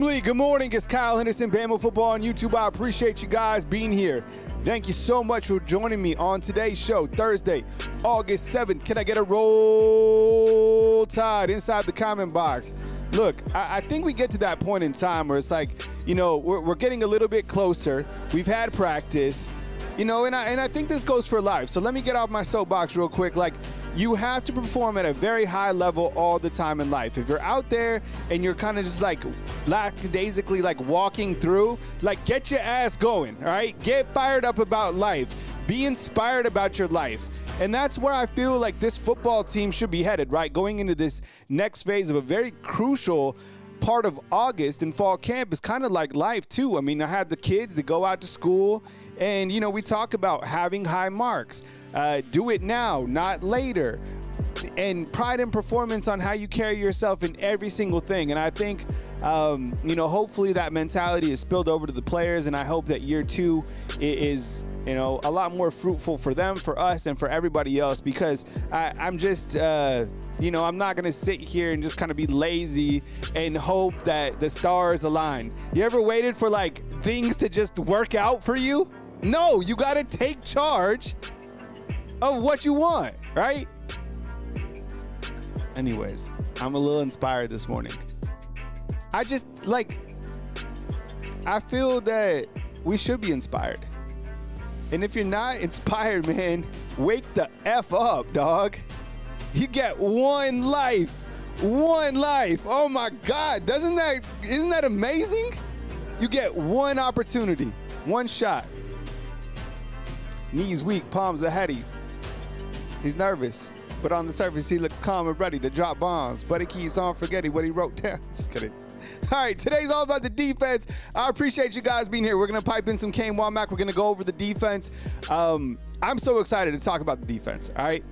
Good morning, it's Kyle Henderson, Bama Football on YouTube. I appreciate you guys being here. Thank you so much for joining me on today's show, Thursday, August 7th. Can I get a roll tide inside the comment box? Look, I think we get to that point in time where it's like, you know, we're getting a little bit closer. We've had practice, you know, and I think this goes for life. So let me get off my soapbox real quick. Like, you have to perform at a very high level all the time in life. If you're out there and you're kind of just like lackadaisically like walking through, like, get your ass going, all right? Get fired up about life. Be inspired about your life. And that's where I feel like this football team should be headed, right? Going into this next phase of a very crucial part of August and fall camp is kind of like life too. I mean, I had the kids that go out to school and, you know, we talk about having high marks. Do it now, not later. And pride in performance on how you carry yourself in every single thing. And I think, you know, hopefully that mentality is spilled over to the players. And I hope that year two is, you know, a lot more fruitful for them, for us, and for everybody else. Because I'm just, you know, I'm not going to sit here and just kind of be lazy and hope that the stars align. You ever waited for like things to just work out for you? No, you got to take charge of what you want, right? Anyways, I'm a little inspired this morning. I just I feel that we should be inspired. And if you're not inspired, man, wake the F up, dog. You get one life. One life. Oh my God, isn't that amazing? You get one opportunity, one shot. Knees weak, palms are heady. He's nervous, but on the surface, he looks calm and ready to drop bombs. But he keeps on forgetting what he wrote down. Just kidding. All right, today's all about the defense. I appreciate you guys being here. We're going to pipe in some Kane Wommack. We're going to go over the defense. I'm so excited to talk about the defense, all right?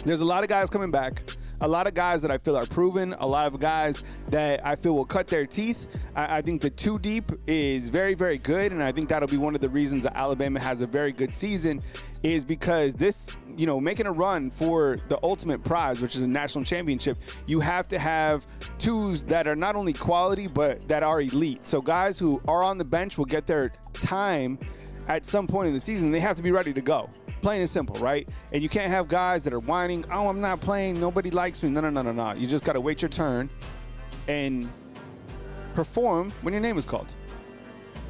There's a lot of guys coming back. A lot of guys that I feel are proven, a lot of guys that I feel will cut their teeth. I think the two deep is very, very good, and I think that'll be one of the reasons that Alabama has a very good season is because this, you know, making a run for the ultimate prize, which is a national championship, you have to have twos that are not only quality, but that are elite. So guys who are on the bench will get their time at some point in the season. They have to be ready to go. Plain and simple, right? And you can't have guys that are whining, oh, I'm not playing, nobody likes me. No. You just got to wait your turn and perform when your name is called.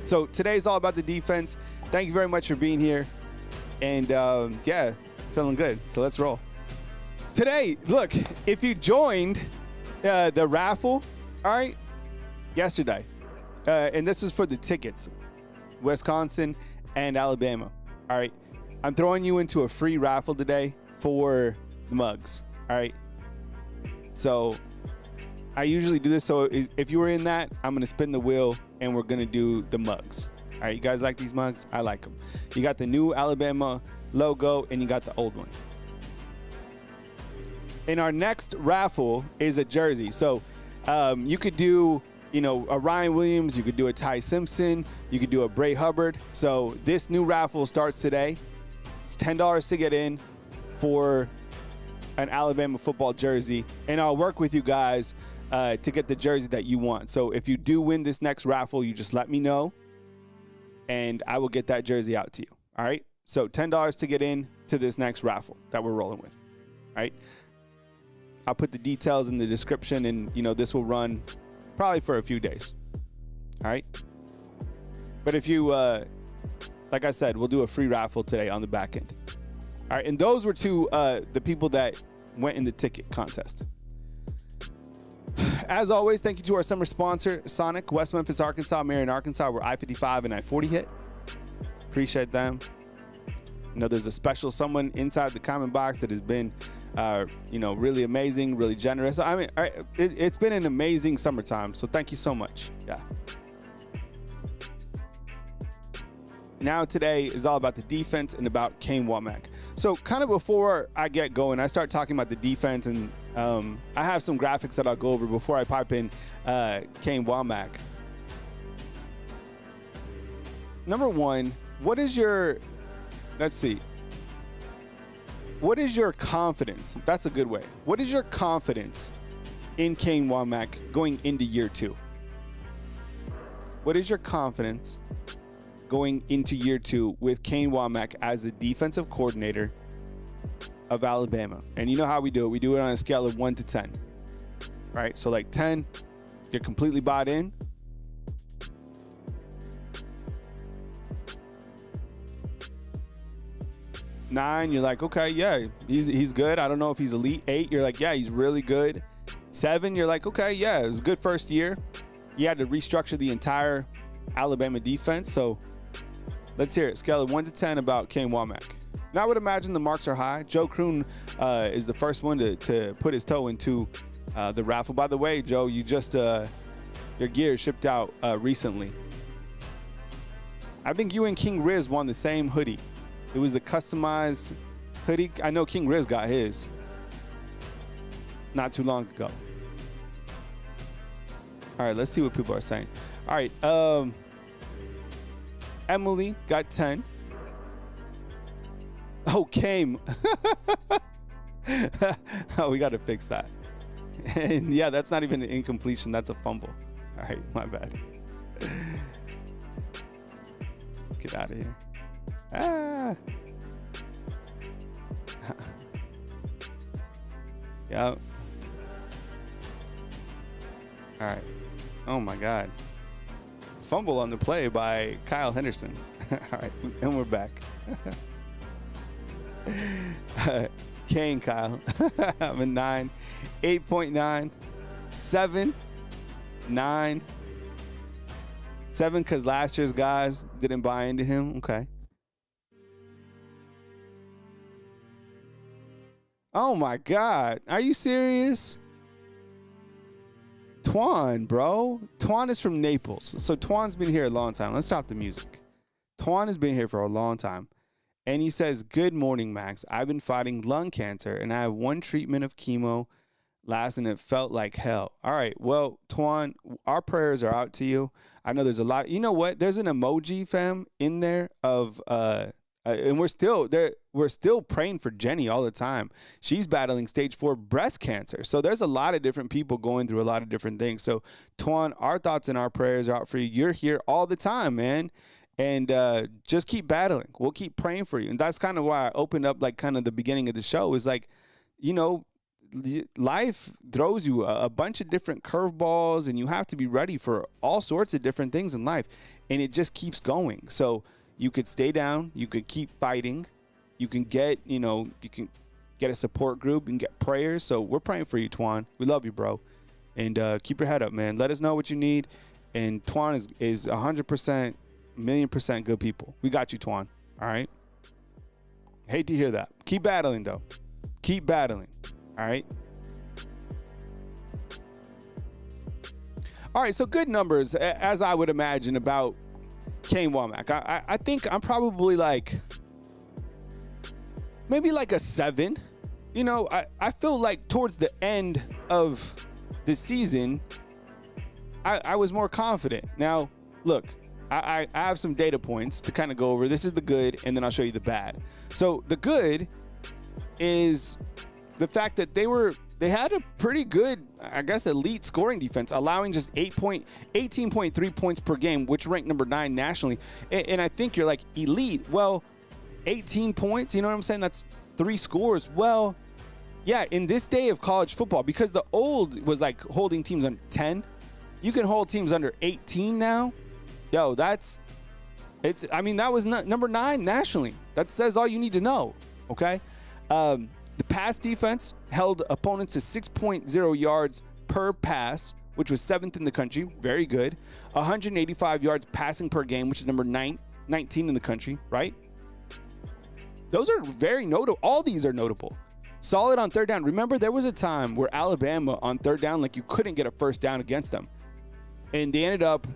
So today's all about the defense. Thank you very much for being here. And yeah, feeling good. So let's roll. Today, look, if you joined the raffle, all right, yesterday, and this was for the tickets, Wisconsin and Alabama, all right, I'm throwing you into a free raffle today for the mugs, all right? So I usually do this, so if you were in that, I'm going to spin the wheel, and we're going to do the mugs. All right, you guys like these mugs? I like them. You got the new Alabama logo, and you got the old one. And our next raffle is a jersey. So you could do, you know, a Ryan Williams, you could do a Ty Simpson, you could do a Bray Hubbard. So this new raffle starts today. It's $10 to get in for an Alabama football jersey, and I'll work with you guys to get the jersey that you want. So if you do win this next raffle, you just let me know, and I will get that jersey out to you. All right? So $10 to get in to this next raffle that we're rolling with. All right? I'll put the details in the description, and, you know, this will run probably for a few days. All right? But if you like I said, we'll do a free raffle today on the back end. All right, and those were to the people that went in the ticket contest. As always, thank you to our summer sponsor, Sonic, West Memphis, Arkansas, Marion, Arkansas, where I-55 and I-40 hit. Appreciate them. I know there's a special someone inside the comment box that has been, you know, really amazing, really generous. I mean, it's been an amazing summertime, so thank you so much. Yeah. Now today is all about the defense and about Kane Wommack. So kind of before I get going, I start talking about the defense, and I have some graphics that I'll go over before I pipe in Kane Wommack. Number one, what is your, let's see. What is your confidence? That's a good way. What is your confidence in Kane Wommack going into year two? What is your confidence going into year 2 with Kane Wommack as the defensive coordinator of Alabama? And you know how we do it. We do it on a scale of 1 to 10, right? So like 10, you're completely bought in. 9, you're like, okay, yeah, he's good. I don't know if he's elite. 8, you're like, yeah, he's really good. 7, you're like, okay, yeah, it was a good first year. You had to restructure the entire Alabama defense. So let's hear it. Scale of 1 to 10 about Kane Wommack. Now I would imagine the marks are high. Joe Kroon is the first one to put his toe into the raffle. By the way, Joe, you just your gear shipped out recently. I think you and King Riz won the same hoodie. It was the customized hoodie. I know King Riz got his not too long ago. All right, let's see what people are saying. All right, Emily got 10. Oh, came. Oh, we got to fix that. And yeah, that's not even an incompletion. That's a fumble. All right, my bad. Let's get out of here. Ah. Yep. All right. Oh my God. Fumble on the play by Kyle Henderson. All right, and we're back. Kane Kyle. I'm a 9, 8.9, 7, 9, 7 because last year's guys didn't buy into him. Okay. Oh my God. Are you serious? Twan, bro. Twan is from Naples. So Twan's been here a long time. Let's stop the music. Twan has been here for a long time. And he says, good morning, Max. I've been fighting lung cancer and I have 1 treatment of chemo last and it felt like hell. All right. Well, Twan, our prayers are out to you. I know there's a lot. You know what? There's an emoji, fam, in there of and we're still praying for Jenny all the time. She's battling stage 4 breast cancer. So there's a lot of different people going through a lot of different things. So Twan, our thoughts and our prayers are out for you. You're here all the time, man. And just keep battling. We'll keep praying for you. And that's kind of why I opened up like kind of the beginning of the show is like, you know, life throws you a bunch of different curveballs and you have to be ready for all sorts of different things in life. And it just keeps going. So you could stay down, you could keep fighting, you can get, you can get a support group and get prayers. So we're praying for you, Twan. We love you, bro. And keep your head up, man. Let us know what you need. And Twan is 100%, 1,000,000% good people. We got you, Twan. All right. Hate to hear that. Keep battling, though. Keep battling. All right. All right. So good numbers, as I would imagine, about Kane Wommack. I think I'm probably like maybe like a 7. You know, I feel like towards the end of the season, I was more confident. Now, look, I have some data points to kind of go over. This is the good, and then I'll show you the bad. So the good is the fact that they had a pretty good, I guess, elite scoring defense, allowing just 18.3 points per game, which ranked number 9 nationally. And I think you're like, elite. Well, 18 points, you know what I'm saying? That's 3 scores. Well, yeah, in this day of college football, because the old was like holding teams under 10, you can hold teams under 18 now. Yo, that was number 9 nationally. That says all you need to know, okay? The pass defense held opponents to 6.0 yards per pass, which was 7th in the country. Very good. 185 yards passing per game, which is number 19 in the country, right? Those are very notable. All these are notable. Solid on third down. Remember, there was a time where Alabama on third down, like you couldn't get a first down against them. And they ended up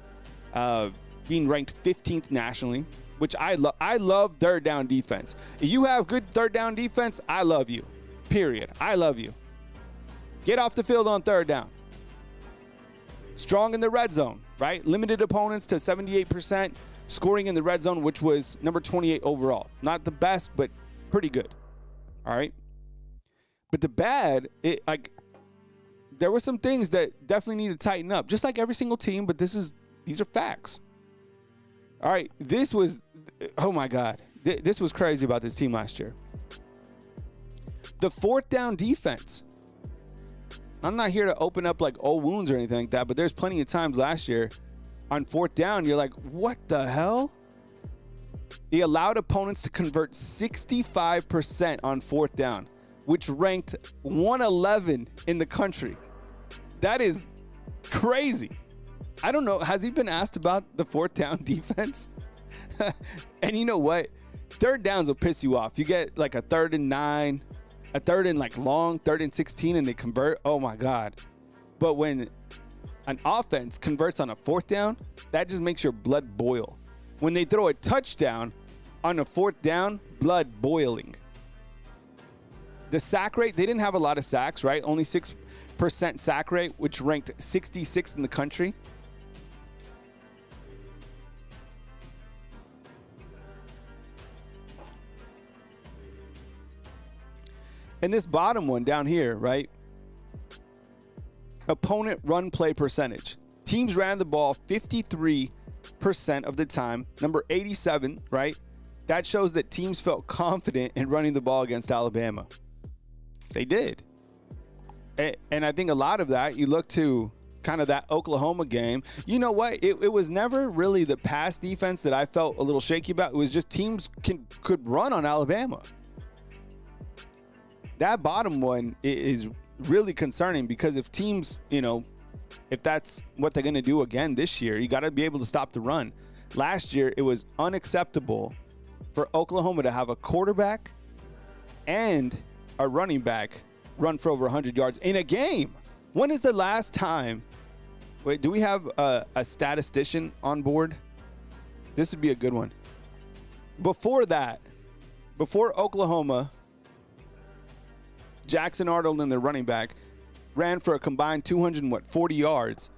being ranked 15th nationally, which I love third down defense. If you have good third down defense, I love you. Period. I love you. Get off the field on third down. Strong in the red zone, right? Limited opponents to 78%. Scoring in the red zone, which was number 28 overall. Not the best, but pretty good. All right. But the bad, there were some things that definitely need to tighten up, just like every single team. But this is These are facts. All right, this was, oh my God. This was crazy about this team last year. The fourth down defense. I'm not here to open up like old wounds or anything like that, but there's plenty of times last year on fourth down, you're like, what the hell? He allowed opponents to convert 65% on fourth down, which ranked 111 in the country. That is crazy. I don't know. Has he been asked about the fourth down defense? And you know what? Third downs will piss you off. You get like a 3rd and 9, a 3rd and like long, 3rd and 16, and they convert. Oh my God. But when an offense converts on a fourth down, that just makes your blood boil. When they throw a touchdown on a fourth down, blood boiling. The sack rate, they didn't have a lot of sacks, right? Only 6% sack rate, which ranked 66th in the country. And this bottom one down here, right? Opponent run play percentage. Teams ran the ball 53% of the time. Number 87, right? That shows that teams felt confident in running the ball against Alabama. They did. And I think a lot of that, you look to kind of that Oklahoma game. You know what? It was never really the pass defense that I felt a little shaky about. It was just teams could run on Alabama. That bottom one is really concerning because if teams, you know, if that's what they're going to do again this year, you got to be able to stop the run. Last year, it was unacceptable for Oklahoma to have a quarterback and a running back run for over 100 yards in a game. When is the last time? Wait, do we have a statistician on board? This would be a good one. Before that, before Oklahoma, Jackson Arnold and the running back ran for a combined 240 yards.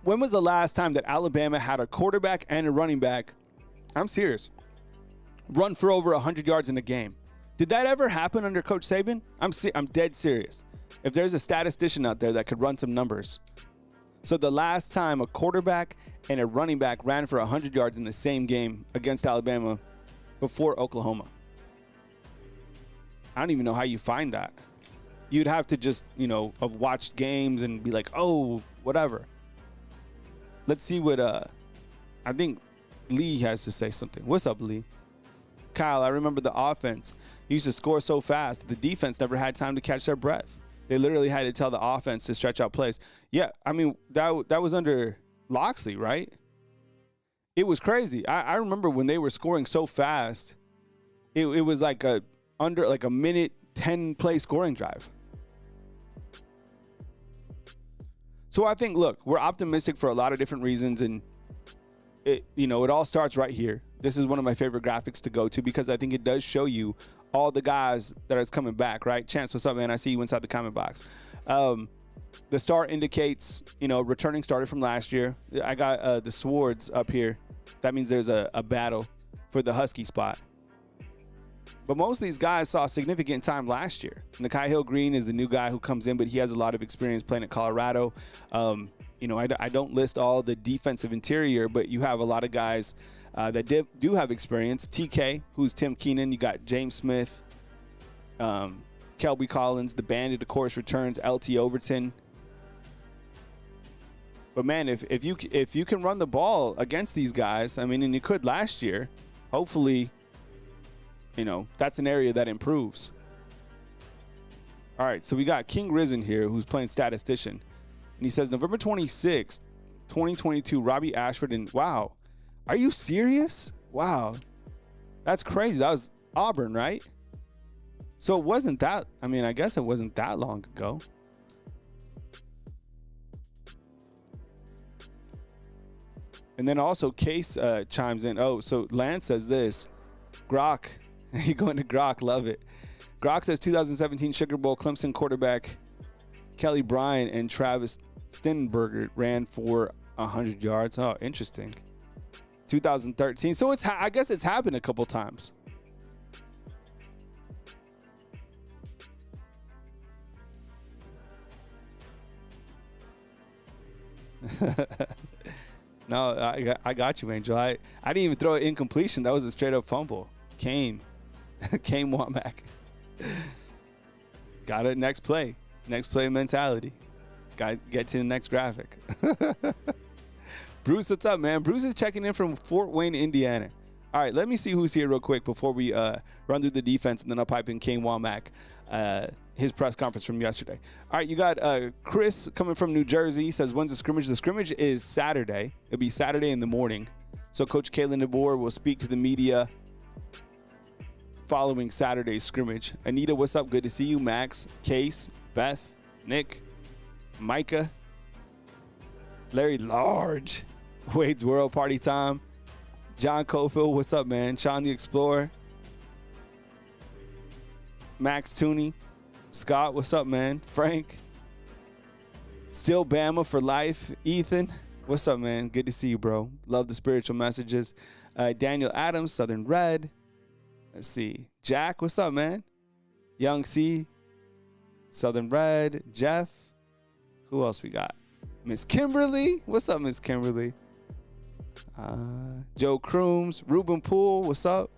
When was the last time that Alabama had a quarterback and a running back, I'm serious, run for over 100 yards in a game? Did that ever happen under Coach Saban? I'm dead serious. If there's a statistician out there that could run some numbers. So the last time a quarterback and a running back ran for 100 yards in the same game against Alabama before Oklahoma. I don't even know how you find that. You'd have to just, you know, have watched games and be like, oh, whatever. Let's see what I think Lee has to say something. What's up, Lee? Kyle, I remember the offense used to score so fast that the defense never had time to catch their breath. They literally had to tell the offense to stretch out plays. Yeah, I mean, that was under Loxley, right? It was crazy. I remember when they were scoring so fast, it was like under a minute 10 play scoring drive. So I think, look, we're optimistic for a lot of different reasons, and it all starts right here. This is one of my favorite graphics to go to because I think it does show you all the guys that are coming back, right? Chance, what's up, man? I see you inside the comment box. The star indicates, returning starter from last year. I got the Swords up here. That means there's a battle for the Husky spot. But most of these guys saw significant time last year. Nakai Hill-Green is the new guy who comes in, but he has a lot of experience playing at Colorado. I don't list all the defensive interior, but you have a lot of guys that do have experience. TK, who's Tim Keenan. You got James Smith, Kelby Collins, the Bandit, of course, returns. LT Overton. But man, if you can run the ball against these guys, I mean, and you could last year, hopefully, that's an area that improves. All right, so we got King Risen here, who's playing statistician. And he says, November 26th, 2022, Robbie Ashford. And wow, are you serious? Wow, that's crazy. That was Auburn, right? So it wasn't that, I guess it wasn't that long ago. And then also Case chimes in. Oh, so Lance says this. Grok, you going to Grok, love it. Grok says 2017 Sugar Bowl Clemson quarterback Kelly Bryant and Travis Stenberger ran for 100 yards. Oh, interesting. 2013. So I guess it's happened a couple times. No, I got you, Angel. I didn't even throw it incompletion. That was a straight up fumble. Kane. Kane Wommack. Got it. Next play mentality. Got to get to the next graphic. Bruce, what's up, man? Bruce is checking in from Fort Wayne, Indiana. All right, let me see who's here real quick before we run through the defense, and then I'll pipe in Kane Wommack, his press conference from yesterday. All right, you got Chris coming from New Jersey. He says, when's the scrimmage? The scrimmage is Saturday. It'll be Saturday in the morning. So Coach Kalen DeBoer will speak to the media following Saturday's scrimmage. Anita, what's up? Good to see you. Max, Case, Beth, Nick, Micah, Larry Large, Wade's World Party Time, John Cofield, what's up, man? Sean the Explorer, Max Tooney, Scott, what's up, man? Frank, Still Bama for life. Ethan, what's up, man? Good to see you, bro. Love the spiritual messages. Daniel Adams, Southern Red. Let's see. Jack, what's up, man? Young C, Southern Red. Jeff. Who else we got? Miss Kimberly. What's up, Miss Kimberly? Joe Crooms. Ruben Poole. What's up?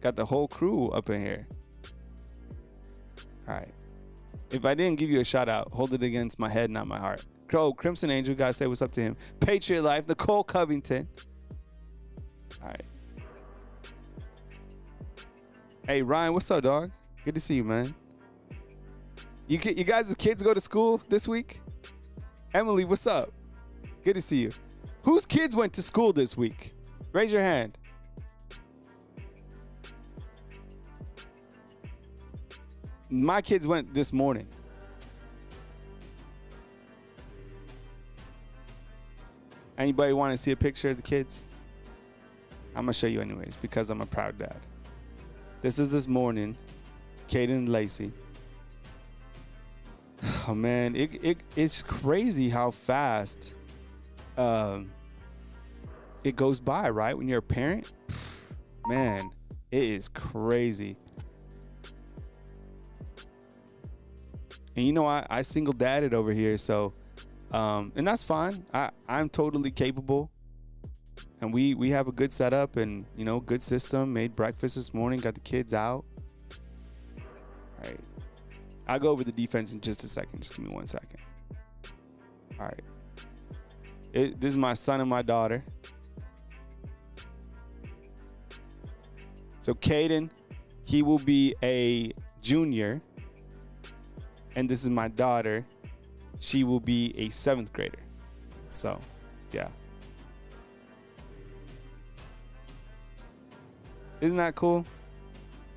Got the whole crew up in here. All right. If I didn't give you a shout out, hold it against my head, not my heart. Oh, Crimson Angel, guys, say what's up to him. Patriot Life. Nicole Covington. All right. Hey, Ryan, what's up, dog? Good to see you, man. You guys' kids go to school this week? Emily, what's up? Good to see you. Whose kids went to school this week? Raise your hand. My kids went this morning. Anybody want to see a picture of the kids? I'm going to show you anyways because I'm a proud dad. This is this morning. Caden and Lacey. Oh, man. It's crazy how fast it goes by, right? When you're a parent, man, it is crazy. And you know, I single dadded over here, so and that's fine. I'm totally capable, and we have a good setup and, you know, good system. Made breakfast this morning, got the kids out. All right, I'll go over the defense in just a second. Just give me 1 second. All right, this is my son and my daughter. So Caden, he will be a junior. And this is my daughter. She will be a 7th grader. So, yeah. Isn't that cool?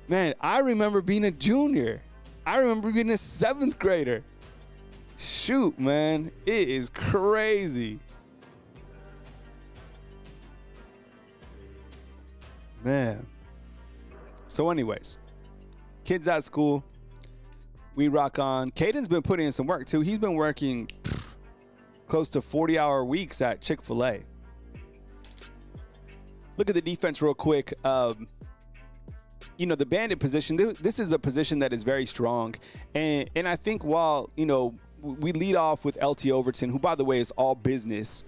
Man, I remember being a junior. I remember being a 7th grader. Shoot, man. It is crazy. Man. So anyways, kids at school. We rock on. Caden's been putting in some work, too. He's been working close to 40-hour weeks at Chick-fil-A. Look at the defense real quick. You know, the bandit position, this is a position that is very strong. And I think while, you know, we lead off with LT Overton, who, by the way, is all business,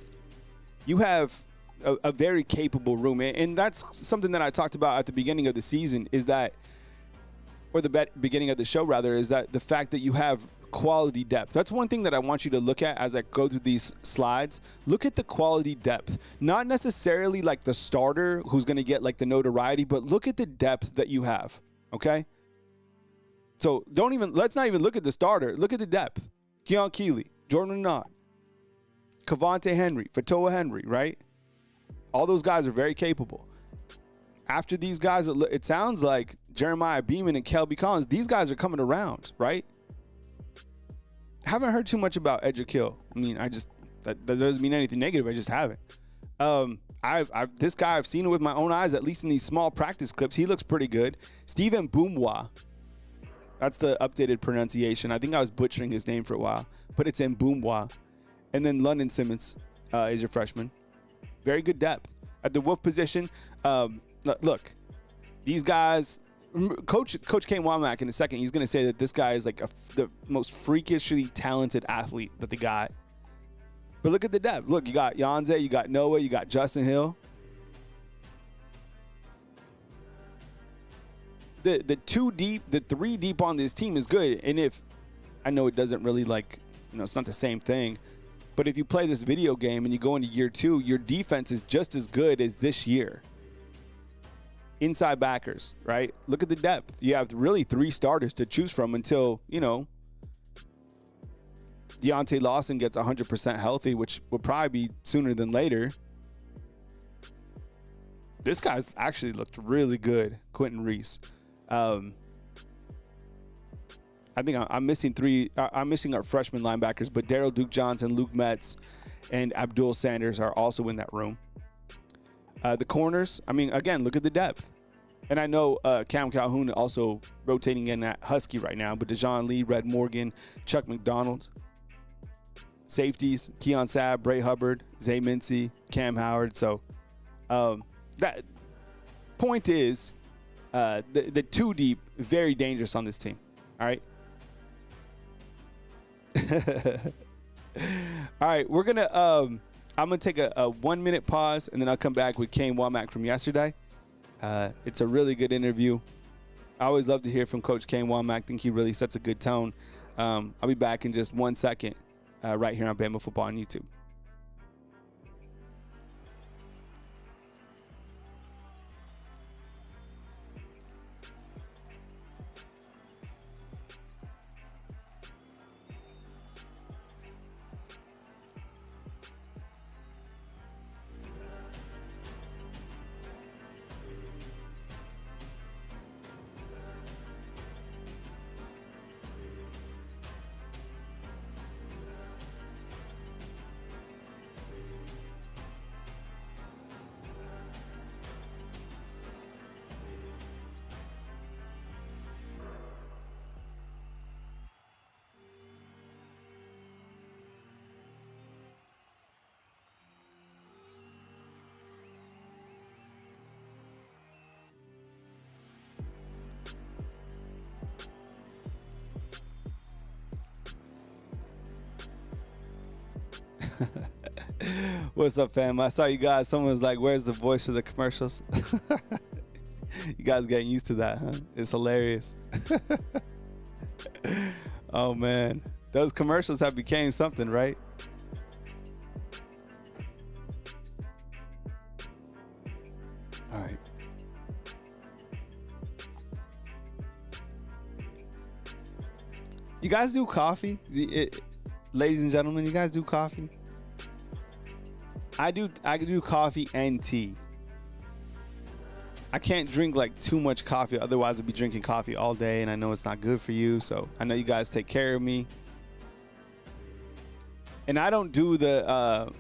you have a very capable room. And that's something that I talked about at the beginning of the season is that, or the beginning of the show, rather, is that the fact that you have quality depth. That's one thing that I want you to look at as I go through these slides. Look at the quality depth. Not necessarily like the starter who's going to get like the notoriety, but look at the depth that you have, okay? So let's not even look at the starter. Look at the depth. Keon Keeley, Jordan Renaud, Cavante Henry, Fatoa Henry, right? All those guys are very capable. After these guys, it sounds like Jeremiah Beeman and Kelby Collins, these guys are coming around, right? Haven't heard too much about Edgerkill. I mean, that doesn't mean anything negative. I just haven't. This guy, I've seen it with my own eyes, at least in these small practice clips. He looks pretty good. Stephen Boomwa. That's the updated pronunciation. I think I was butchering his name for a while, but it's in Boomwa. And then London Simmons is your freshman. Very good depth. At the Wolf position, look, these guys, Coach Kane Wommack in a second, he's going to say that this guy is like the most freakishly talented athlete that they got. But look at the depth. Look, you got Yanze, you got Noah, you got Justin Hill. The 2 deep, the 3 deep on this team is good. And if, I know it doesn't really like, it's not the same thing. But if you play this video game and you go into year 2, your defense is just as good as this year. Inside backers, right? Look at the depth. You have really 3 starters to choose from until, Deontay Lawson gets 100% healthy, which will probably be sooner than later. This guy's actually looked really good, Quentin Reese. I think I'm missing 3. I'm missing our freshman linebackers, but Daryl Duke Johnson, Luke Metz, and Abdul Sanders are also in that room. The corners, again, look at the depth. And I know Cam Calhoun also rotating in at Husky right now, but Dejon Lee, Red Morgan, Chuck McDonald. Safeties, Keon Sabb, Bray Hubbard, Zay Mincy, Cam Howard. So that point is the 2 deep, very dangerous on this team. All right. All right, we're going to I'm going to take a 1-minute pause, and then I'll come back with Kane Wommack from yesterday. It's a really good interview. I always love to hear from Coach Kane Wommack. I think he really sets a good tone. I'll be back in just 1 second right here on Bama Football on YouTube. What's up, fam? I saw you guys. Someone was like, where's the voice for the commercials? You guys getting used to that, huh? It's hilarious. Oh, man. Those commercials have became something, right? All right. You guys do coffee? Ladies and gentlemen, you guys do coffee? I do coffee and tea. I can't drink like too much coffee, otherwise I'd be drinking coffee all day, and I know it's not good for you. So I know you guys take care of me. And I don't do the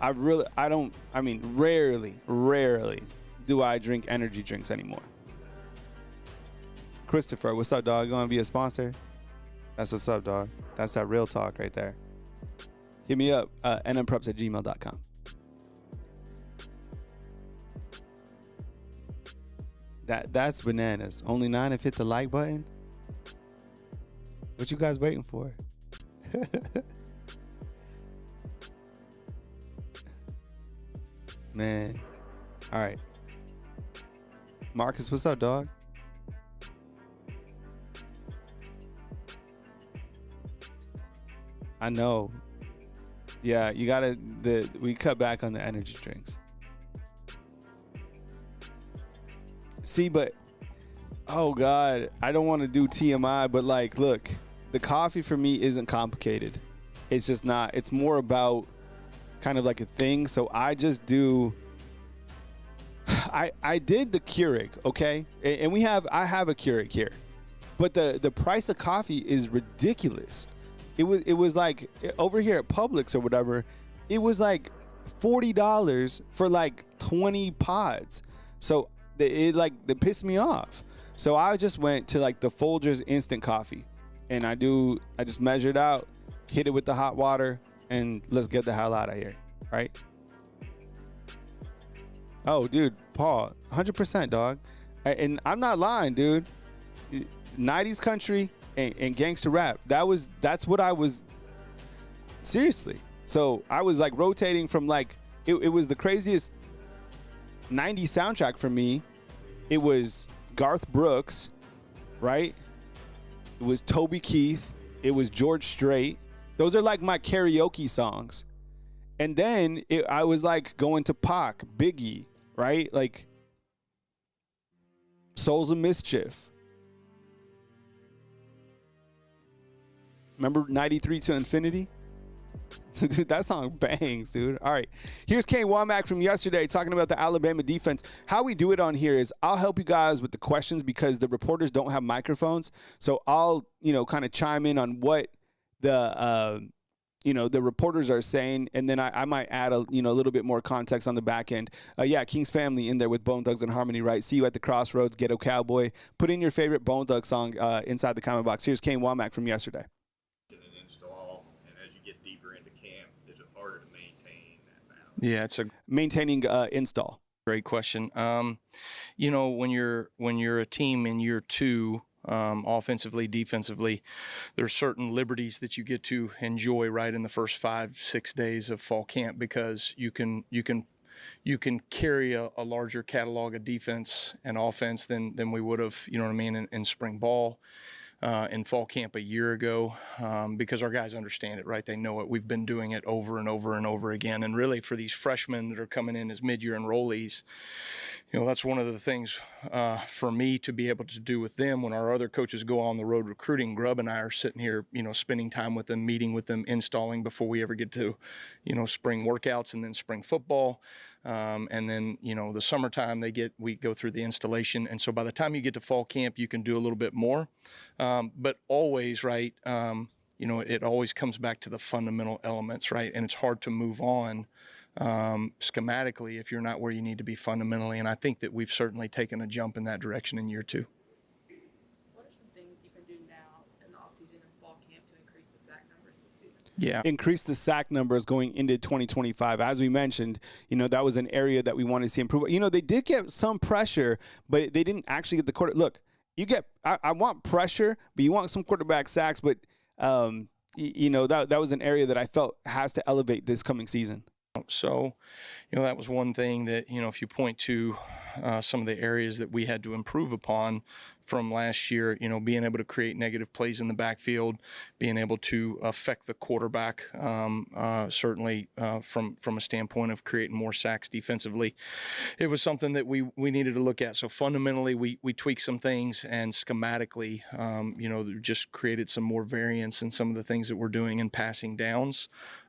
rarely do I drink energy drinks anymore. Christopher, what's up, dog? You want to be a sponsor? That's what's up, dog. That's that real talk right there. Hit me up, nmpreps@gmail.com. That's bananas. Only 9 have hit the like button. What you guys waiting for? Man. All right. Marcus, what's up, dog? I know. Yeah, you gotta. We cut back on the energy drinks. See, but oh god, I don't want to do TMI, but like, look, the coffee for me isn't complicated. It's just not. It's more about kind of like a thing. So I just do. I did the Keurig, okay, and I have a Keurig here, but the price of coffee is ridiculous. It was like over here at Publix or whatever, it was like $40 for like 20 pods. So it pissed me off. So I just went to like the Folgers instant coffee, and I just measured out, hit it with the hot water, and let's get the hell out of here, right? Oh, dude, Paul, 100%, dog. And I'm not lying, dude. 90s country and gangster rap. That's what I was. Seriously. So I was like rotating from like, it was the craziest 90s soundtrack for me. It was Garth Brooks, right? It was Toby Keith. It was George Strait. Those are like my karaoke songs. And then I was like going to Pac, Biggie, right? Like Souls of Mischief. Remember 93 to Infinity? Dude, that song bangs, dude. All right. Here's Kane Wommack from yesterday talking about the Alabama defense. How we do it on here is I'll help you guys with the questions because the reporters don't have microphones. So I'll, kind of chime in on what the reporters are saying, and then I might add a little bit more context on the back end. King's family in there with Bone Thugs and Harmony, right? See you at the crossroads, Ghetto Cowboy. Put in your favorite Bone Thug song inside the comment box. Here's Kane Wommack from yesterday. Yeah, it's a maintaining install. Great question. When you're a team in year two, offensively, defensively, there's certain liberties that you get to enjoy right in the first 5-6 days of fall camp because you can carry a larger catalog of defense and offense than we would have, in spring ball. In fall camp a year ago, because our guys understand it, right? They know it. We've been doing it over and over and over again. And really for these freshmen that are coming in as mid-year enrollees, that's one of the things for me to be able to do with them when our other coaches go on the road recruiting. Grubb and I are sitting here, spending time with them, meeting with them, installing before we ever get to, spring workouts and then spring football. And then, the summertime we go through the installation. And so by the time you get to fall camp, you can do a little bit more. But always, right, it always comes back to the fundamental elements, right? And it's hard to move on schematically if you're not where you need to be fundamentally. And I think that we've certainly taken a jump in that direction in year two. What are some things you can do now in the offseason and fall camp to increase the sack numbers this season? Yeah. Increase the sack numbers going into 2025. As we mentioned, that was an area that we wanted to see improve. They did get some pressure, but they didn't actually get the quarter. Look, I want pressure, but you want some quarterback sacks. But, that was an area that I felt has to elevate this coming season. So, that was one thing that, if you point to some of the areas that we had to improve upon from last year, being able to create negative plays in the backfield, being able to affect the quarterback, certainly from a standpoint of creating more sacks defensively. It was something that we needed to look at. So fundamentally, we tweaked some things and schematically, just created some more variance in some of the things that we're doing in passing downs.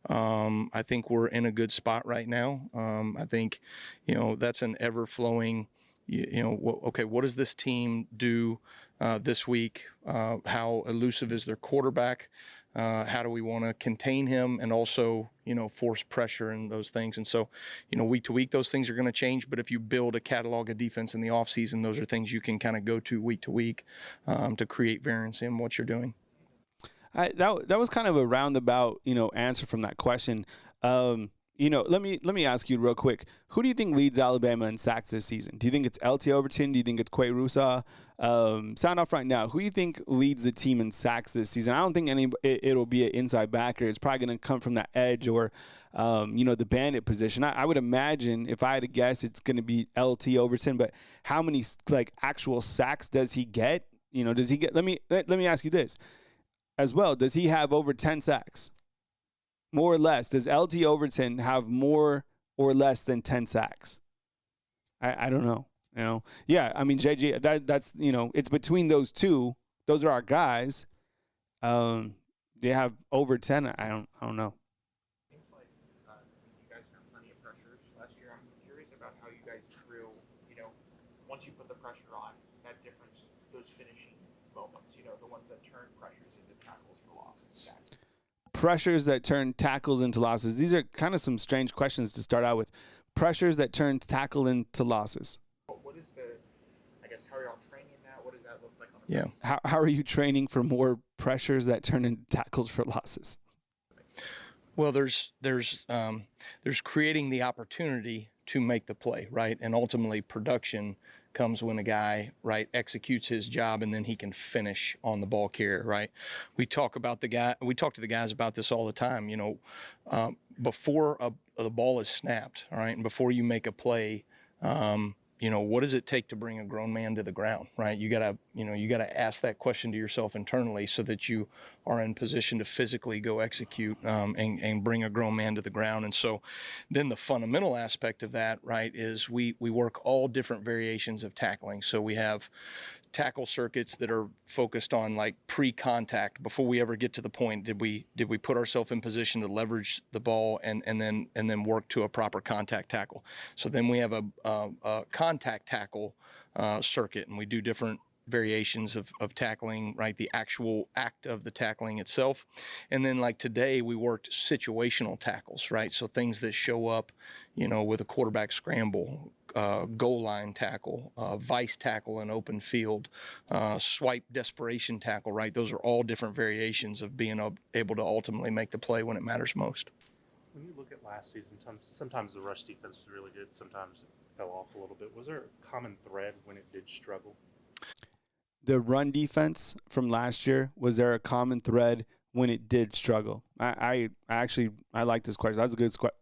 I think we're in a good spot right now. I think, that's an ever-flowing, what does this team do this week? How elusive is their quarterback? How do we want to contain him and also, force pressure and those things? And so, week to week, those things are going to change. But if you build a catalog of defense in the offseason, those are things you can kind of go to week to create variance in what you're doing. That was kind of a roundabout, answer from that question. Let me ask you real quick. Who do you think leads Alabama in sacks this season? Do you think it's LT Overton? Do you think it's Quay Rusa? Sound off right now. Who do you think leads the team in sacks this season? I don't think it'll be an inside backer. It's probably going to come from that edge or, the bandit position. I would imagine if I had to guess, it's going to be LT Overton. But how many actual sacks does he get? Does he get? Let me ask you this as well. Does he have over 10 sacks? More or less, does LT Overton have more or less than 10 sacks? I don't know. Yeah, I mean, JJ, that's it's between those two. Those are our guys. They have over 10. I don't know. Seems like you guys have plenty of pressures last year. I'm curious about how you guys drill. Once you put the pressure on, that difference, those finishing moments. The ones that turn pressures into tackles for losses, sacks. Pressures that turn tackles into losses. These are kind of some strange questions to start out with. Pressures that turn tackle into losses. What is how are y'all training that? What does that look like on the field? How are you training for more pressures that turn into tackles for losses? Well, there's creating the opportunity to make the play, right? And ultimately production comes when a guy, right, executes his job and then he can finish on the ball carrier, right? We talk to the guys about this all the time, before the ball is snapped, all right, and before you make a play, what does it take to bring a grown man to the ground, right? You gotta ask that question to yourself internally so that you are in position to physically go execute and bring a grown man to the ground. And so then the fundamental aspect of that, right, is we work all different variations of tackling. So we have tackle circuits that are focused on like pre-contact before we ever get to the point. Did we put ourselves in position to leverage the ball and then work to a proper contact tackle? So then we have a contact tackle circuit, and we do different variations of tackling, right? The actual act of the tackling itself. And then like today we worked situational tackles, right? So things that show up, with a quarterback scramble, goal line tackle, vice tackle in open field, swipe desperation tackle, right? Those are all different variations of being able to ultimately make the play when it matters most. When you look at last season, sometimes the rush defense was really good, sometimes it fell off a little bit. Was there a common thread when it did struggle? The run defense from last year, was there a common thread when it did struggle? I actually like this question. That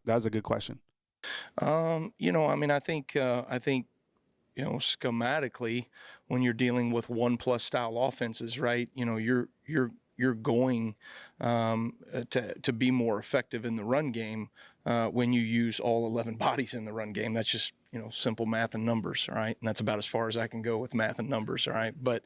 was a good question. I think schematically, when you're dealing with 1+ style offenses, right, you're going to be more effective in the run game when you use all 11 bodies in the run game. That's just simple math and numbers, all right? And that's about as far as I can go with math and numbers, all right? But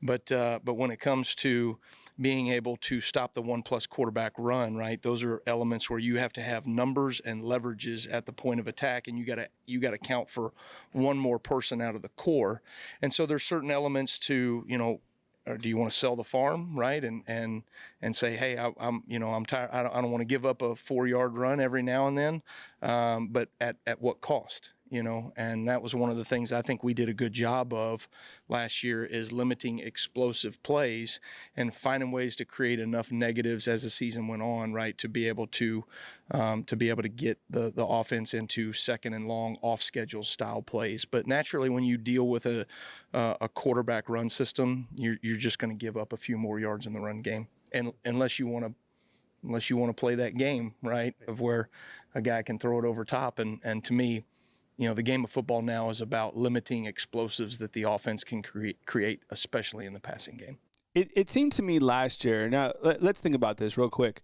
when it comes to being able to stop the 1+ quarterback run, right, those are elements where you have to have numbers and leverages at the point of attack, and you got to count for one more person out of the core. And so there's certain elements to or do you want to sell the farm, right? And say, hey, I'm tired. I don't want to give up a 4-yard run every now and then, but at what cost? And that was one of the things I think we did a good job of last year, is limiting explosive plays and finding ways to create enough negatives as the season went on, right, to be able to get the offense into second and long off schedule style plays. But naturally, when you deal with a quarterback run system, you're just going to give up a few more yards in the run game, and unless you want to play that game, right, of where a guy can throw it over top. And to me, the game of football now is about limiting explosives that the offense can create, especially in the passing game. It seemed to me last year. Now, let's think about this real quick.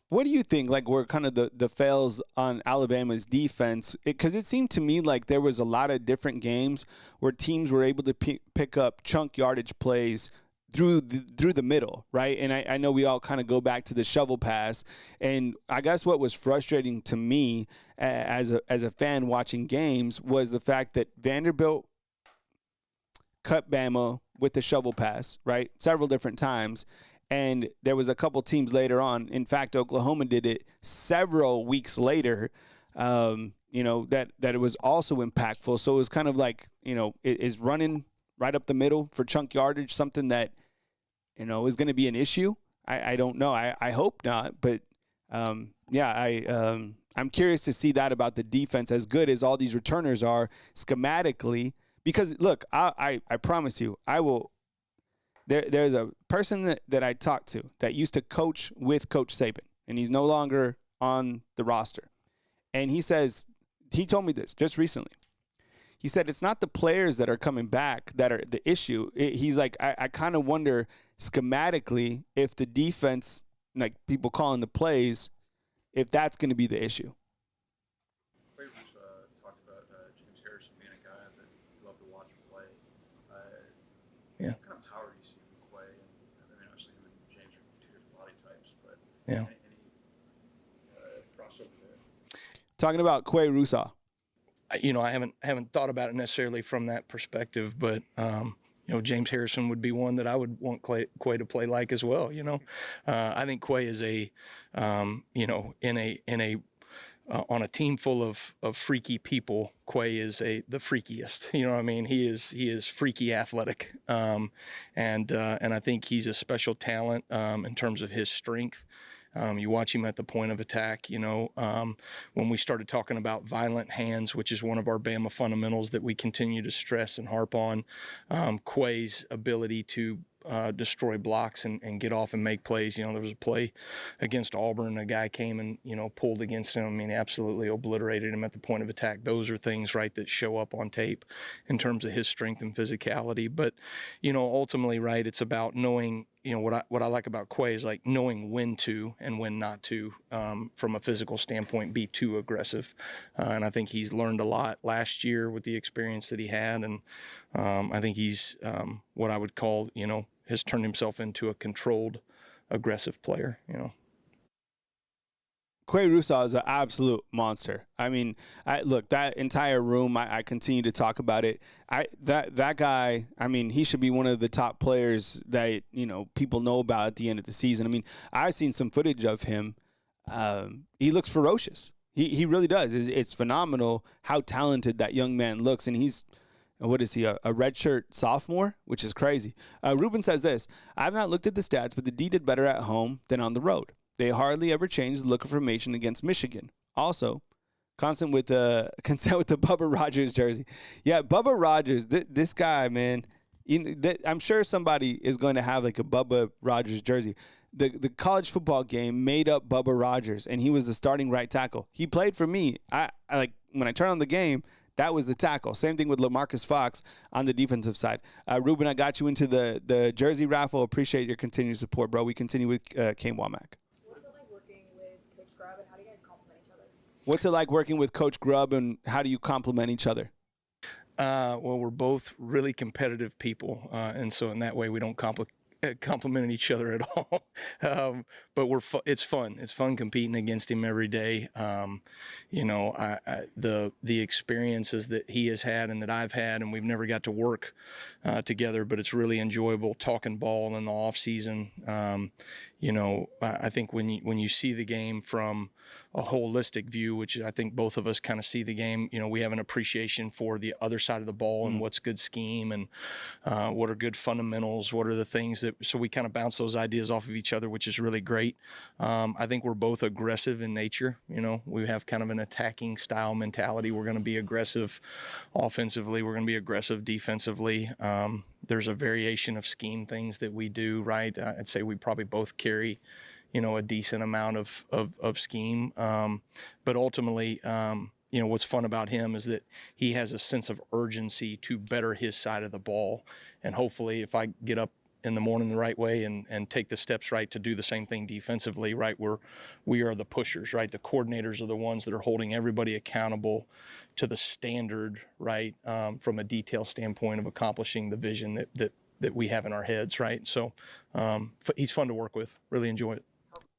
What do you think, like, were kind of the fails on Alabama's defense? Because it seemed to me like there was a lot of different games where teams were able to pick up chunk yardage plays through the middle, right? And I know we all kind of go back to the shovel pass. And I guess what was frustrating to me as a fan watching games was the fact that Vanderbilt cut Bama with the shovel pass, right, several different times. And there was a couple teams later on. In fact, Oklahoma did it several weeks later, that it was also impactful. So it was kind of like, is running right up the middle for chunk yardage something that, is going to be an issue? I don't know. I hope not. But, I'm curious to see that about the defense, as good as all these returners are schematically. Because, look, I promise you, I will – there's a person that I talked to that used to coach with Coach Saban, and he's no longer on the roster. And he told me this just recently. He said it's not the players that are coming back that are the issue. He's like, I kind of wonder schematically if the defense, like people calling the plays, if that's going to be the issue. Players talked about James Harrison being a guy that you love to watch play. Yeah. What kind of power do you see from Quay? And obviously him and James are two different body types, but Yeah. any crossover there? Talking about Quay Rusaw. I haven't thought about it necessarily from that perspective, but James Harrison would be one that I would want Quay to play like as well. I think Quay is on a team full of freaky people. Quay is the freakiest. You know what I mean? He is freaky athletic, and I think he's a special talent in terms of his strength. You watch him at the point of attack. When we started talking about violent hands, which is one of our Bama fundamentals that we continue to stress and harp on, Quay's ability to destroy blocks and get off and make plays. There was a play against Auburn. A guy came and, pulled against him. I mean, absolutely obliterated him at the point of attack. Those are things, right, that show up on tape in terms of his strength and physicality. But, ultimately, right, it's about knowing, what I like about Quay is like knowing when to and when not to, from a physical standpoint, be too aggressive. And I think he's learned a lot last year with the experience that he had. And I think he's what I would call, has turned himself into a controlled, aggressive player, Quay Russaw is an absolute monster. I mean, look, that entire room, I continue to talk about it. That guy, I mean, he should be one of the top players that, people know about at the end of the season. I mean, I've seen some footage of him. He looks ferocious. He really does. It's phenomenal how talented that young man looks. And he's, what is he, a redshirt sophomore, which is crazy. Ruben says this: I've not looked at the stats, but the D did better at home than on the road. They hardly ever changed the look of formation against Michigan. Also, consent with the Bubba Rogers jersey. Yeah, Bubba Rogers, this guy, man, I'm sure somebody is going to have like a Bubba Rogers jersey. The college football game made up Bubba Rogers, and he was the starting right tackle. He played for me. I like when I turn on the game, that was the tackle. Same thing with LaMarcus Fox on the defensive side. Ruben, I got you into the jersey raffle. Appreciate your continued support, bro. We continue with Kane Wommack. What's it like working with Coach Grubb, and how do you complement each other? Well, we're both really competitive people, and so in that way, we don't compliment each other at all. But it's fun. It's fun competing against him every day. The experiences that he has had and that I've had, and we've never got to work together, but it's really enjoyable talking ball in the off season. I think when you see the game from a holistic view, which I think both of us kind of see the game, we have an appreciation for the other side of the ball and what's good scheme and what are good fundamentals, what are the things so we kind of bounce those ideas off of each other, which is really great. I think we're both aggressive in nature. We have kind of an attacking style mentality. We're going to be aggressive offensively. We're going to be aggressive defensively. There's a variation of scheme things that we do, right? I'd say we probably both carry, a decent amount of scheme. But ultimately, what's fun about him is that he has a sense of urgency to better his side of the ball. And hopefully if I get up in the morning the right way and take the steps right to do the same thing defensively, right, we are the pushers, right? The coordinators are the ones that are holding everybody accountable to the standard, right, from a detail standpoint of accomplishing the vision that we have in our heads, right? So he's fun to work with. Really enjoy it.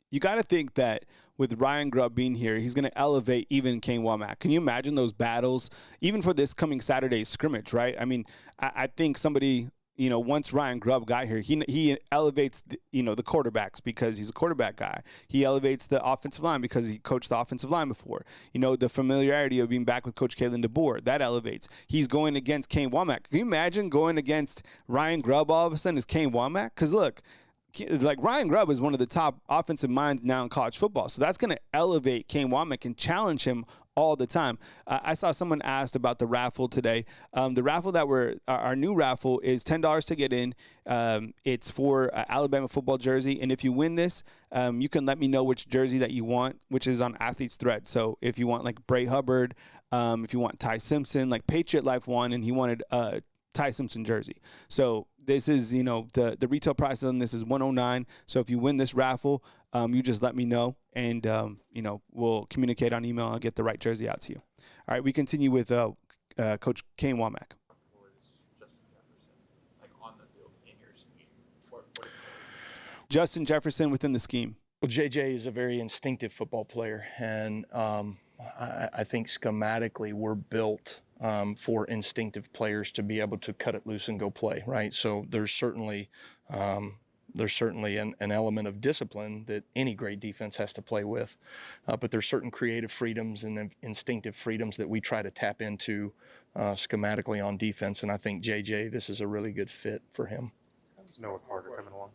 You got to think that with Ryan Grubb being here, he's going to elevate even Kane Wommack. Can you imagine those battles, even for this coming Saturday's scrimmage, right? I mean, I think somebody, once Ryan Grubb got here, he elevates, the quarterbacks because he's a quarterback guy. He elevates the offensive line because he coached the offensive line before. The familiarity of being back with Coach Kalen DeBoer, that elevates. He's going against Kane Wommack. Can you imagine going against Ryan Grubb all of a sudden as Kane Wommack? Because look, like Ryan Grubb is one of the top offensive minds now in college football. So that's going to elevate Kane Wommack and challenge him all the time. I saw someone asked about the raffle today. The raffle our new raffle is $10 to get in. It's for Alabama football jersey. And if you win this, you can let me know which jersey that you want, which is on Athletes Thread. So if you want like Bray Hubbard, if you want Ty Simpson, like Patriot Life won, and he wanted Ty Simpson jersey. So this is, the retail price on this is $109. So if you win this raffle, you just let me know, and we'll communicate on email. I'll get the right jersey out to you. All right, we continue with Coach Kane Wommack. Justin Jefferson within the scheme. Well, JJ is a very instinctive football player, and I think schematically we're built for instinctive players to be able to cut it loose and go play, right? So there's certainly an element of discipline that any great defense has to play with, but there's certain creative freedoms and instinctive freedoms that we try to tap into schematically on defense, and I think JJ, this is a really good fit for him. How's Noah Carter coming along?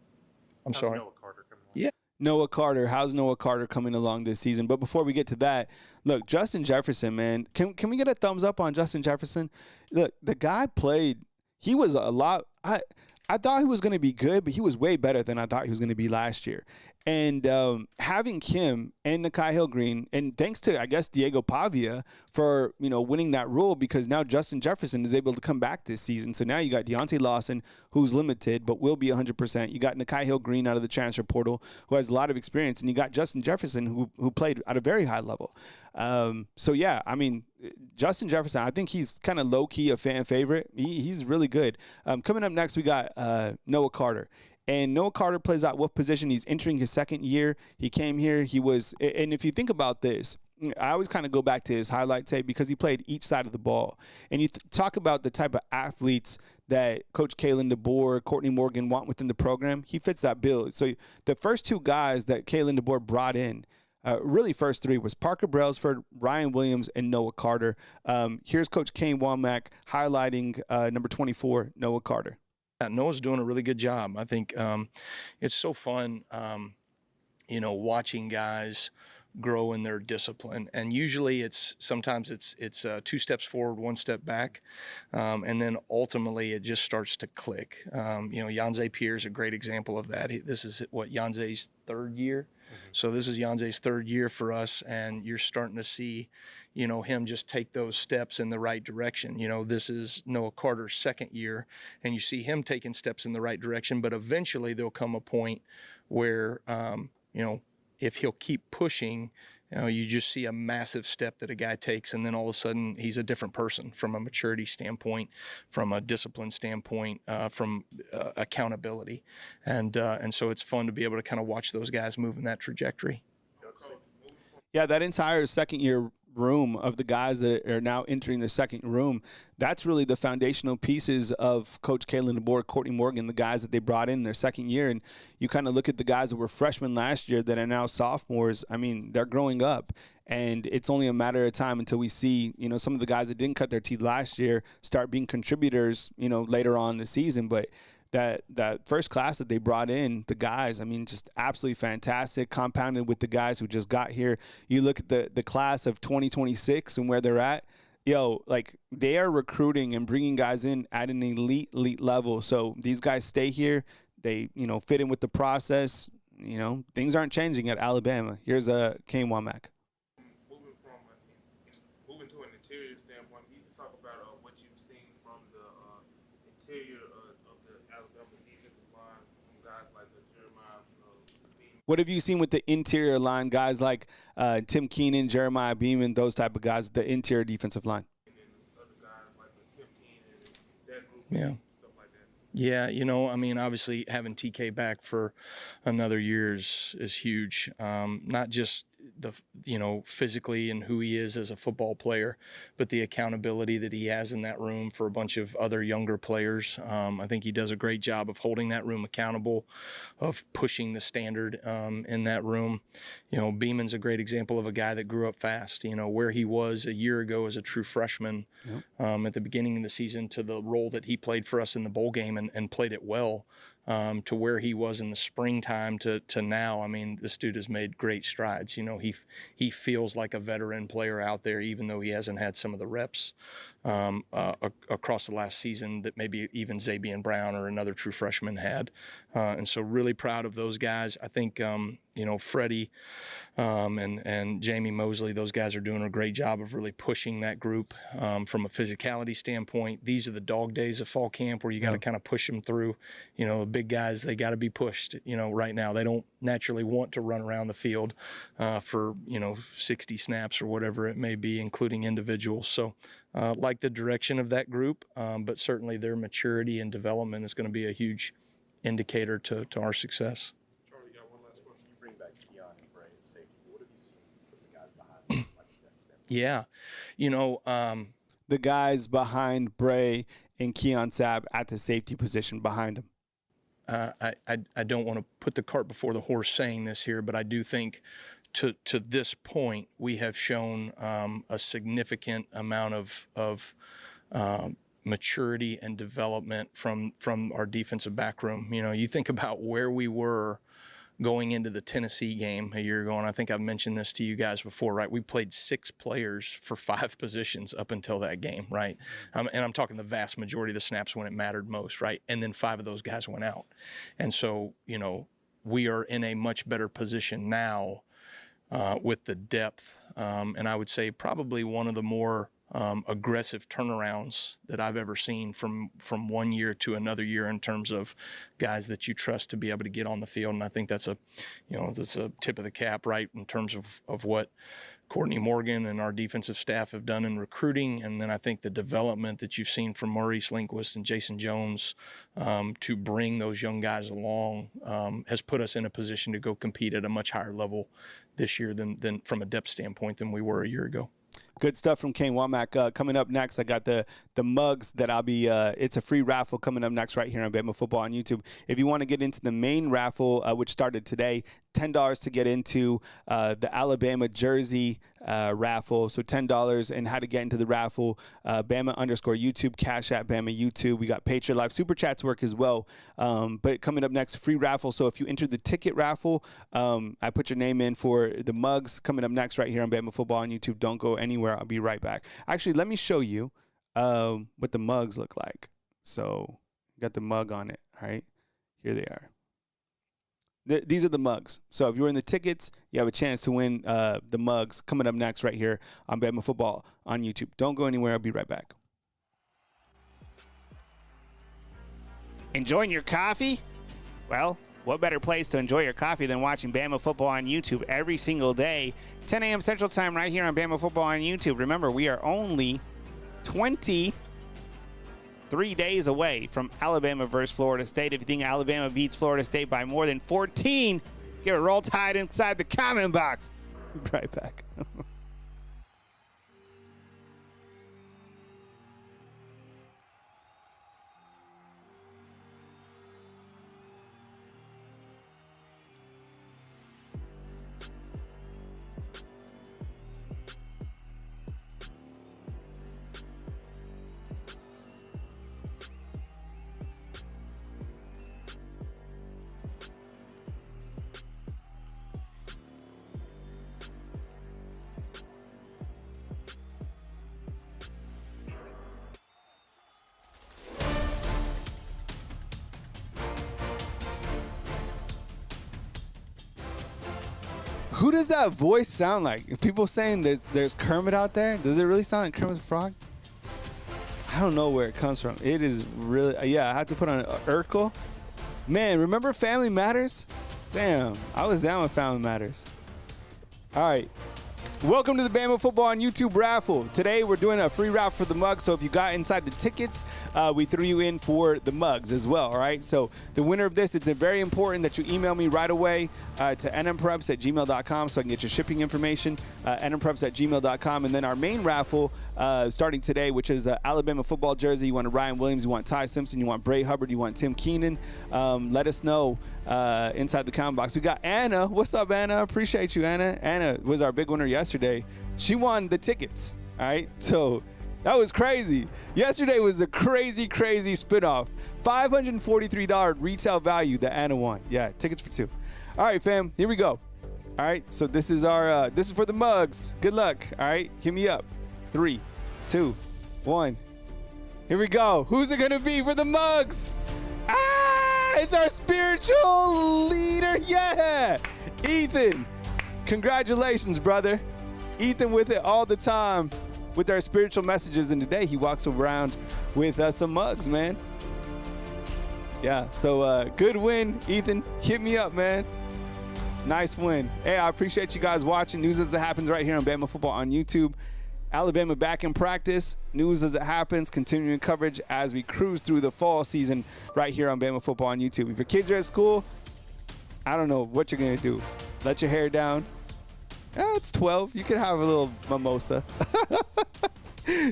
I'm sorry? Noah Carter coming along? Yeah. Noah Carter. How's Noah Carter coming along this season? But before we get to that, look, Justin Jefferson, man. Can we get a thumbs up on Justin Jefferson? Look, the guy played. He was a lot. I thought he was going to be good, but he was way better than I thought he was going to be last year. And having him and Nikhai Hill-Green, and thanks to, I guess, Diego Pavia for, winning that role, because now Justin Jefferson is able to come back this season. So now you got Deontay Lawson, who's limited but will be 100%. You got Nikhai Hill-Green out of the transfer portal, who has a lot of experience. And you got Justin Jefferson, who played at a very high level. So, yeah, I mean, Justin Jefferson, I think he's kind of low-key a fan favorite. He's really good. Coming up next, we got Noah Carter. And Noah Carter plays out what position? He's entering his second year. He came here. He was, and if you think about this, I always kind of go back to his highlight tape because he played each side of the ball. And you talk about the type of athletes that Coach Kalen DeBoer, Courtney Morgan want within the program. He fits that bill. So the first two guys that Kalen DeBoer brought in, really first three, was Parker Brailsford, Ryan Williams, and Noah Carter. Here's Coach Kane Wommack highlighting number 24, Noah Carter. Noah's doing a really good job. I think it's so fun, watching guys grow in their discipline. And usually sometimes it's 2 steps forward, 1 step back. And then ultimately it just starts to click. Yanze Pierre is a great example of that. This is Yanze's 3rd year. So this is Yanze's 3rd year for us. And you're starting to see, him just take those steps in the right direction. This is Noah Carter's 2nd year, and you see him taking steps in the right direction. But eventually there'll come a point where, if he'll keep pushing, you just see a massive step that a guy takes, and then all of a sudden he's a different person from a maturity standpoint, from a discipline standpoint, from accountability. And so it's fun to be able to kind of watch those guys move in that trajectory. Yeah, that entire second year room of the guys that are now entering the second room, that's really the foundational pieces of Coach Kalen DeBoer, Courtney Morgan, the guys that they brought in their second year. And you kind of look at the guys that were freshmen last year that are now sophomores. I mean, they're growing up, and it's only a matter of time until we see, some of the guys that didn't cut their teeth last year start being contributors, later on in the season. But that first class that they brought in, the guys, I mean, just absolutely fantastic, compounded with the guys who just got here. You look at the class of 2026 and where they're at, they are recruiting and bringing guys in at an elite level. So these guys stay here. They, fit in with the process. Things aren't changing at Alabama. Here's Kane Wommack. Moving to an interior standpoint, you can talk about what you've seen from the interior of the Alabama defensive line from guys like Jeremiah Beaman. What have you seen with the interior line, guys like Tim Keenan, Jeremiah Beaman, those type of guys, the interior defensive line? And then other guys like Tim Keenan and that group, Yeah. stuff like that. Yeah, obviously having TK back for another year is huge. Not just physically and who he is as a football player, but the accountability that he has in that room for a bunch of other younger players. I think he does a great job of holding that room accountable, of pushing the standard in that room. Beeman's a great example of a guy that grew up fast. Where he was a year ago as a true freshman at the beginning of the season to the role that he played for us in the bowl game and played it well. To where he was in the springtime to now. I mean, this dude has made great strides. He feels like a veteran player out there, even though he hasn't had some of the reps across the last season that maybe even Zabian Brown or another true freshman had. And so really proud of those guys. I think, Freddie and Jamie Mosley, those guys are doing a great job of really pushing that group from a physicality standpoint. These are the dog days of fall camp where you got to kind of push them through. The big guys, they got to be pushed. Right now they don't naturally want to run around the field for 60 snaps or whatever it may be, including individuals. So like the direction of that group, but certainly their maturity and development is going to be a huge indicator to our success. Charlie, got one last question. You bring back Keon and Bray at safety. What have you seen from the guys behind them? Yeah, The guys behind Bray and Keon Sabb at the safety position behind him. I don't want to put the cart before the horse saying this here, but I do think to this point we have shown a significant amount of maturity and development from our defensive back room. You think about where we were going into the Tennessee game a year ago, and I think I've mentioned this to you guys before, right? We played 6 players for 5 positions up until that game, right? And I'm talking the vast majority of the snaps when it mattered most, right? And then 5 of those guys went out. And so, we are in a much better position now with the depth, and I would say probably one of the more aggressive turnarounds that I've ever seen from one year to another year in terms of guys that you trust to be able to get on the field. And I think that's a tip of the cap, right, in terms of what Courtney Morgan and our defensive staff have done in recruiting. And then I think the development that you've seen from Maurice Lindquist and Jason Jones to bring those young guys along has put us in a position to go compete at a much higher level this year than from a depth standpoint than we were a year ago. Good stuff from Kane Wommack. Coming up next, I got the mugs that I'll be it's a free raffle coming up next right here on Bama Football on YouTube. If you want to get into the main raffle, which started today, $10 to get into the Alabama jersey raffle. So $10, and how to get into the raffle, Bama_YouTube, Cash App Bama YouTube. We got Patriot Live Super Chats work as well. But coming up next, free raffle. So if you enter the ticket raffle, I put your name in for the mugs coming up next right here on Bama Football on YouTube. Don't go anywhere. I'll be right back. Actually, let me show you what the mugs look like. So got the mug on it. All right, here they are. These are the mugs. So if you're in the tickets, you have a chance to win the mugs coming up next right here on Bama Football on YouTube. Don't go anywhere. I'll be right back. Enjoying your coffee? Well, what better place to enjoy your coffee than watching Bama Football on YouTube every single day, 10 a.m. Central Time right here on Bama Football on YouTube. Remember, we are only 23 days away from Alabama versus Florida State. If you think Alabama beats Florida State by more than 14, get a Roll Tide inside the comment box. Be right back. Who does that voice sound like? People saying there's Kermit out there. Does it really sound like Kermit the Frog? I don't know where it comes from. It is really, yeah, I have to put on Urkel. Man, remember Family Matters? Damn, I was down with Family Matters. All right. Welcome to the Bama Football on YouTube raffle. Today we're doing a free raffle for the mugs. So if you got inside the tickets, we threw you in for the mugs as well. All right. So the winner of this, it's very important that you email me right away to nmpreps@gmail.com so I can get your shipping information. nmpreps@gmail.com, and then our main raffle starting today, which is Alabama football jersey. You want a Ryan Williams, you want Ty Simpson, you want Bray Hubbard, you want Tim Keenan. Let us know inside the comment box. We got Anna. What's up, Anna? Appreciate you, Anna. Anna was our big winner yesterday. She won the tickets. All right. So that was crazy. Yesterday was a crazy spinoff. $543 retail value that Anna won. Yeah, tickets for 2. All right, fam. Here we go. All right. So this is our this is for the mugs. Good luck. All right. Hit me up. 3, 2, 1. Here we go. Who's it gonna be for the mugs? It's our spiritual leader. Yeah. Ethan. Congratulations, brother. Ethan with it all the time with our spiritual messages. And today he walks around with some mugs, man. Yeah. So good win, Ethan. Hit me up, man. Nice win. Hey, I appreciate you guys watching. News as it happens right here on Bama Football on YouTube. Alabama back in practice. News as it happens. Continuing coverage as we cruise through the fall season right here on Bama Football on YouTube. If your kids are at school, I don't know what you're going to do. Let your hair down. It's 12. You can have a little mimosa.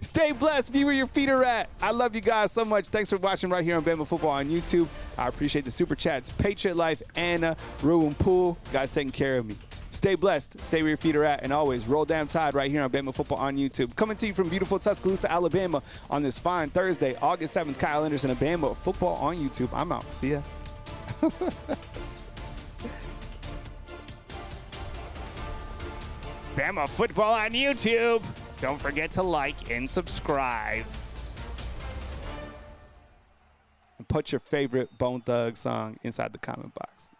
Stay blessed. Be where your feet are at. I love you guys so much. Thanks for watching right here on Bama Football on YouTube. I appreciate the super chats. Patriot Life, Anna, Ruin Pool. You guys taking care of me. Stay blessed. Stay where your feet are at. And always roll damn tide right here on Bama Football on YouTube. Coming to you from beautiful Tuscaloosa, Alabama on this fine Thursday, August 7th. Kyle Anderson of Bama Football on YouTube. I'm out. See ya. Bama Football on YouTube. Don't forget to like and subscribe. And put your favorite Bone Thug song inside the comment box.